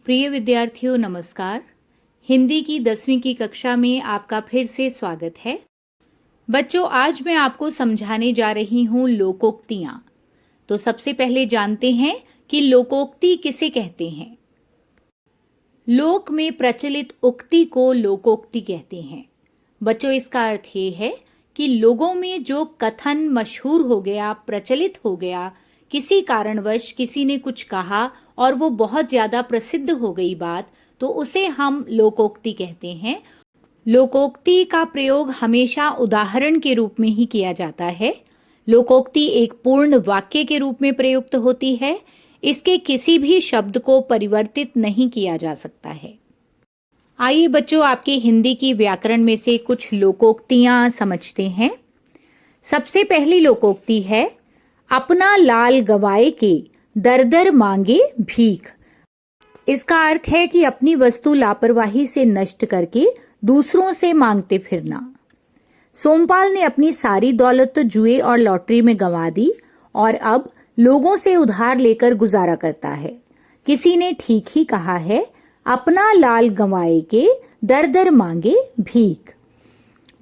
प्रिय विद्यार्थियों नमस्कार। हिंदी की 10वीं की कक्षा में आपका फिर से स्वागत है। बच्चों, आज मैं आपको समझाने जा रही हूँ लोकोक्तियाँ। तो सबसे पहले जानते हैं कि लोकोक्ति किसे कहते हैं। लोक में प्रचलित उक्ति को लोकोक्ति कहते हैं। बच्चों, इसका अर्थ ये है कि लोगों में जो कथन मशहूर हो गया, प्रचलित हो गया, किसी कारणवश किसी ने कुछ कहा और वो बहुत ज्यादा प्रसिद्ध हो गई बात, तो उसे हम लोकोक्ति कहते हैं। लोकोक्ति का प्रयोग हमेशा उदाहरण के रूप में ही किया जाता है। लोकोक्ति एक पूर्ण वाक्य के रूप में प्रयुक्त होती है। इसके किसी भी शब्द को परिवर्तित नहीं किया जा सकता है। आइए बच्चों, आपके हिंदी की व्याकरण में से कुछ लोकोक्तियां समझते हैं। सबसे पहली लोकोक्ति है, अपना लाल गवाए के दर दर मांगे भीख। इसका अर्थ है कि अपनी वस्तु लापरवाही से नष्ट करके दूसरों से मांगते फिरना। सोमपाल ने अपनी सारी दौलत तो जुए और लॉटरी में गंवा दी और अब लोगों से उधार लेकर गुजारा करता है। किसी ने ठीक ही कहा है, अपना लाल गंवाए के दर दर मांगे भीख।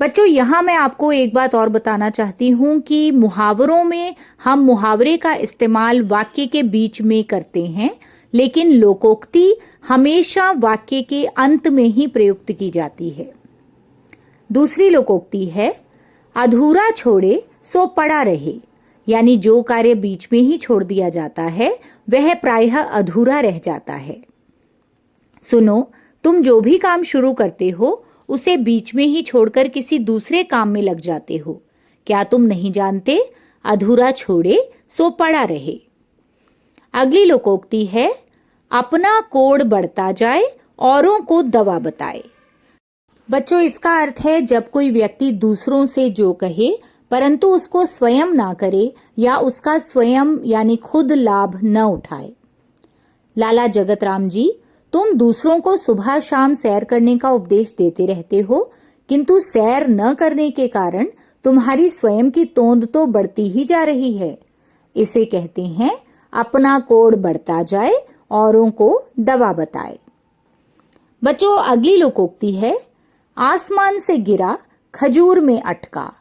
बच्चों, यहाँ मैं आपको एक बात और बताना चाहती हूँ कि मुहावरों में हम मुहावरे का इस्तेमाल वाक्य के बीच में करते हैं, लेकिन लोकोक्ति हमेशा वाक्य के अंत में ही प्रयुक्त की जाती है। दूसरी लोकोक्ति है, अधूरा छोड़े सो पड़ा रहे, यानी जो कार्य बीच में ही छोड़ दिया जाता है वह प्रायः अधूरा रह जाता है। सुनो, तुम जो भी काम शुरू करते हो उसे बीच में ही छोड़कर किसी दूसरे काम में लग जाते हो। क्या तुम नहीं जानते, अधूरा छोड़े सो पड़ा रहे। अगली लोकोक्ति है, अपना कोड़ बढ़ता जाए औरों को दवा बताए। बच्चों, इसका अर्थ है जब कोई व्यक्ति दूसरों से जो कहे परंतु उसको स्वयं ना करे या उसका स्वयं यानी खुद लाभ न उठाए। लाला जगतराम जी, तुम दूसरों को सुबह शाम सैर करने का उपदेश देते रहते हो, किंतु सैर न करने के कारण तुम्हारी स्वयं की तोंद तो बढ़ती ही जा रही है। इसे कहते हैं अपना कोड़ बढ़ता जाए औरों को दवा बताए। बच्चों, अगली लोकोक्ति है, आसमान से गिरा खजूर में अटका।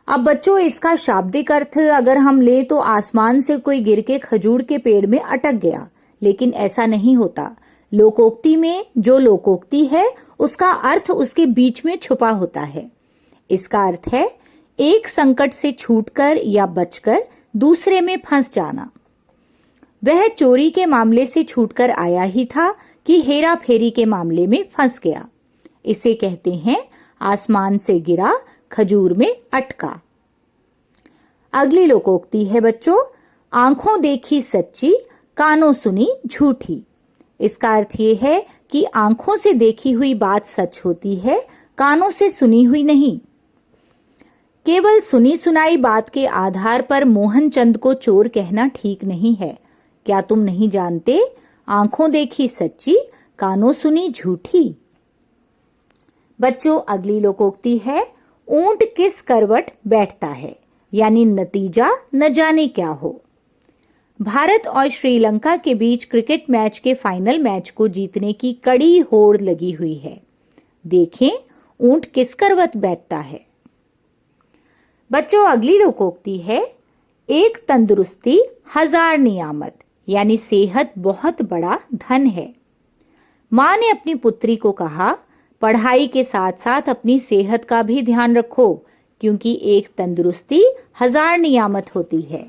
अब बच्चों, इसका शाब्दिक अर्थ अगर हम ले तो आसमान से कोई गिर के खजूर के पेड़ में अटक गया, लेकिन ऐसा नहीं होता। लोकोक्ति में जो लोकोक्ति है उसका अर्थ उसके बीच में छुपा होता है। इसका अर्थ है एक संकट से छूटकर या बचकर दूसरे में फंस जाना। वह चोरी के मामले से छूटकर आया ही था कि हेरा फेरी के मामले में फंस गया। इसे कहते हैं आसमान से गिरा खजूर में अटका। अगली लोकोक्ति है बच्चों, आंखों देखी सच्ची कानों सुनी झूठी। इसका अर्थ ये है कि आंखों से देखी हुई बात सच होती है, कानों से सुनी हुई नहीं। केवल सुनी सुनाई बात के आधार पर मोहनचंद को चोर कहना ठीक नहीं है। क्या तुम नहीं जानते, आंखों देखी सच्ची कानों सुनी झूठी। बच्चों, अगली लोकोक्ति है, ऊंट किस करवट बैठता है, यानी नतीजा न जाने क्या हो। भारत और श्रीलंका के बीच क्रिकेट मैच के फाइनल मैच को जीतने की कड़ी होड़ लगी हुई है। देखें ऊंट किस करवट बैठता है। बच्चों, अगली लोकोक्ति है, एक तंदुरुस्ती हजार नियामत, यानी सेहत बहुत बड़ा धन है। माँ ने अपनी पुत्री को कहा, पढ़ाई के साथ साथ अपनी सेहत का भी ध्यान रखो, क्योंकि एक तंदुरुस्ती हजार नियामत होती है।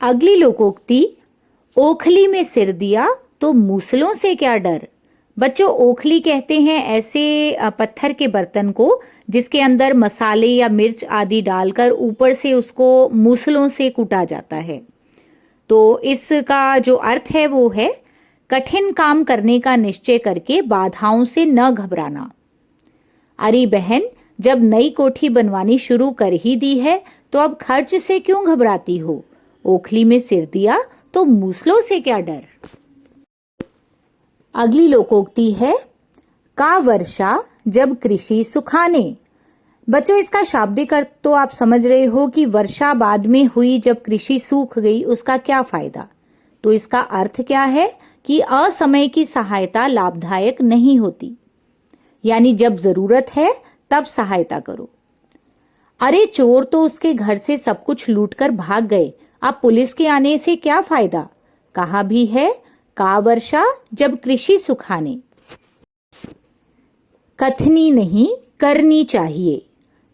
अगली लोकोक्ति, ओखली में सिर दिया तो मूसलों से क्या डर। बच्चों, ओखली कहते हैं ऐसे पत्थर के बर्तन को जिसके अंदर मसाले या मिर्च आदि डालकर ऊपर से उसको मूसलों से कूटा जाता है। तो इसका जो अर्थ है वो है कठिन काम करने का निश्चय करके बाधाओं से न घबराना। अरे बहन, जब नई कोठी बनवानी शुरू कर ही दी है तो अब खर्च से क्यों घबराती हो। ओखली में सिर दिया तो मूसलों से क्या डर। अगली लोकोक्ति है, का वर्षा जब कृषि सुखाने। बच्चों, इसका शाब्दिक अर्थ तो आप समझ रहे हो कि वर्षा बाद में हुई जब कृषि सूख गई उसका क्या फायदा। तो इसका अर्थ क्या है कि असमय की सहायता लाभदायक नहीं होती, यानी जब जरूरत है तब सहायता करो। अरे चोर तो उसके घर से सब कुछ लूटकर भाग गए, अब पुलिस के आने से क्या फायदा। कहा भी है, का वर्षा जब कृषि सुखाने। कथनी नहीं करनी चाहिए,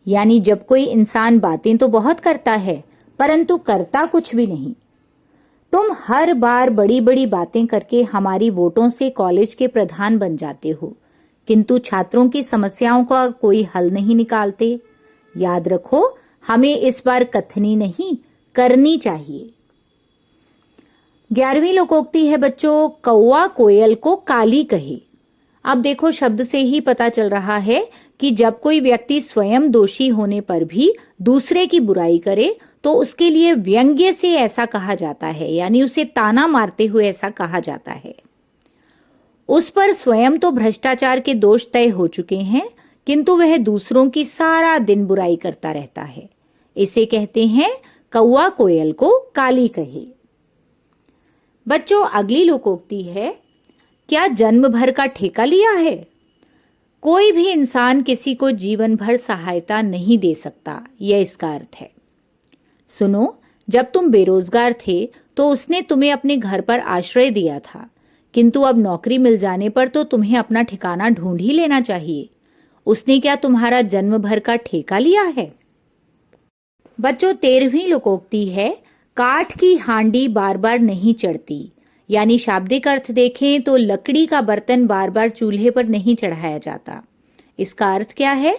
यानी जब कोई इंसान बातें तो बहुत करता है परंतु करता कुछ भी नहीं। तुम हर बार बड़ी बड़ी बातें करके हमारी वोटों से कॉलेज के प्रधान बन जाते हो, किंतु छात्रों की समस्याओं का कोई हल नहीं निकालते। याद रखो, हमें इस बार कथनी नहीं करनी चाहिए। 11वीं लोकोक्ति है बच्चों, कौवा कोयल को काली कहे। अब देखो, शब्द से ही पता चल रहा है कि जब कोई व्यक्ति स्वयं दोषी होने पर भी दूसरे की बुराई करे तो उसके लिए व्यंग्य से ऐसा कहा जाता है, यानी उसे ताना मारते हुए ऐसा कहा जाता है। उस पर स्वयं तो भ्रष्टाचार के दोष तय हो चुके हैं, किंतु वह दूसरों की सारा दिन बुराई करता रहता है। इसे कहते हैं कौवा कोयल को काली कहे। बच्चों, अगली लोकोक्ति है, क्या जन्म भर का ठेका लिया है। कोई भी इंसान किसी को जीवन भर सहायता नहीं दे सकता, यह इसका अर्थ है। सुनो, जब तुम बेरोजगार थे तो उसने तुम्हें अपने घर पर आश्रय दिया था, किंतु अब नौकरी मिल जाने पर तो तुम्हें अपना ठिकाना ढूंढ ही लेना चाहिए। उसने क्या तुम्हारा जन्म भर का ठेका लिया है। बच्चों, 13वीं लोकोक्ति है, काठ की हांडी बार बार नहीं चढ़ती, यानी शाब्दिक अर्थ देखें तो लकड़ी का बर्तन बार बार चूल्हे पर नहीं चढ़ाया जाता। इसका अर्थ क्या है,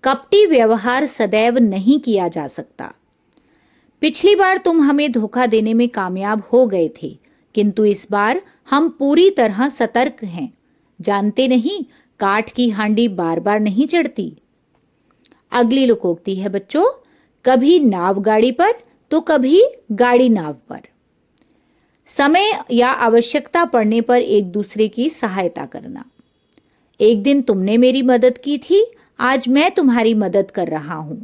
कपटी व्यवहार सदैव नहीं किया जा सकता। पिछली बार तुम हमें धोखा देने में कामयाब हो गए थे, किंतु इस बार हम पूरी तरह सतर्क हैं। जानते नहीं, काठ की हांडी बार बार नहीं चढ़ती। अगली लोकोक्ति है बच्चों, कभी नाव गाड़ी पर तो कभी गाड़ी नाव पर। समय या आवश्यकता पड़ने पर एक दूसरे की सहायता करना। एक दिन तुमने मेरी मदद की थी, आज मैं तुम्हारी मदद कर रहा हूं।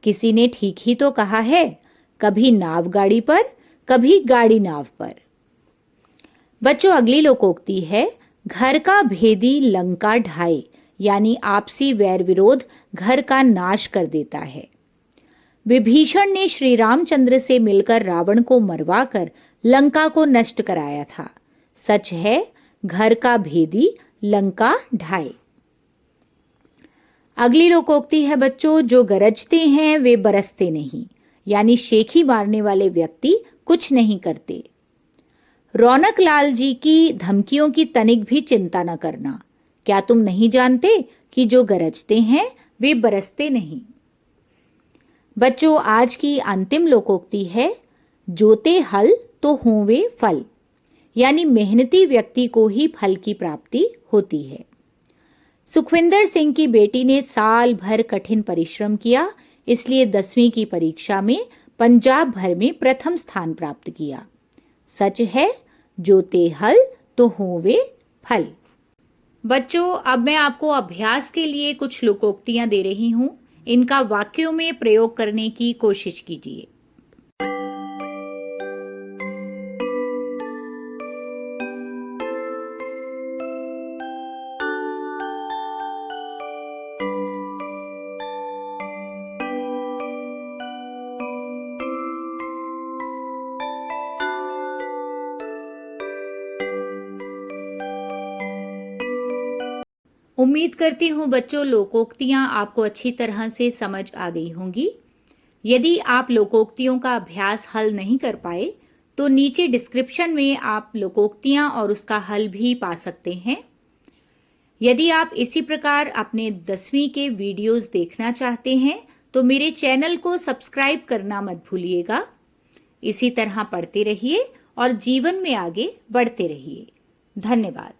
किसी ने ठीक ही तो कहा है, कभी नाव गाड़ी पर कभी गाड़ी नाव पर। बच्चों, अगली लोकोक्ति है, घर का भेदी लंका ढाए, यानी आपसी वैर विरोध घर का नाश कर देता है। विभीषण ने श्री रामचंद्र से मिलकर रावण को मरवाकर लंका को नष्ट कराया था। सच है, घर का भेदी लंका ढाए। अगली लोकोक्ति है बच्चों, जो गरजते हैं वे बरसते नहीं, यानी शेखी मारने वाले व्यक्ति कुछ नहीं करते। रौनक लाल जी की धमकियों की तनिक भी चिंता न करना। क्या तुम नहीं जानते कि जो गरजते हैं वे बरसते नहीं। बच्चों, आज की अंतिम लोकोक्ति है, जोते हल तो होवे फल, यानी मेहनती व्यक्ति को ही फल की प्राप्ति होती है। सुखविंदर सिंह की बेटी ने साल भर कठिन परिश्रम किया, इसलिए 10वीं की परीक्षा में पंजाब भर में प्रथम स्थान प्राप्त किया। सच है, जोते हल तो होवे फल। बच्चों, अब मैं आपको अभ्यास के लिए कुछ लोकोक्तियां दे रही हूं, इनका वाक्यों में प्रयोग करने की कोशिश कीजिए। उम्मीद करती हूँ बच्चों, लोकोक्तियां आपको अच्छी तरह से समझ आ गई होंगी। यदि आप लोकोक्तियों का अभ्यास हल नहीं कर पाए तो नीचे डिस्क्रिप्शन में आप लोकोक्तियां और उसका हल भी पा सकते हैं। यदि आप इसी प्रकार अपने 10वीं के वीडियोस देखना चाहते हैं तो मेरे चैनल को सब्सक्राइब करना मत भूलिएगा। इसी तरह पढ़ते रहिए और जीवन में आगे बढ़ते रहिए। धन्यवाद।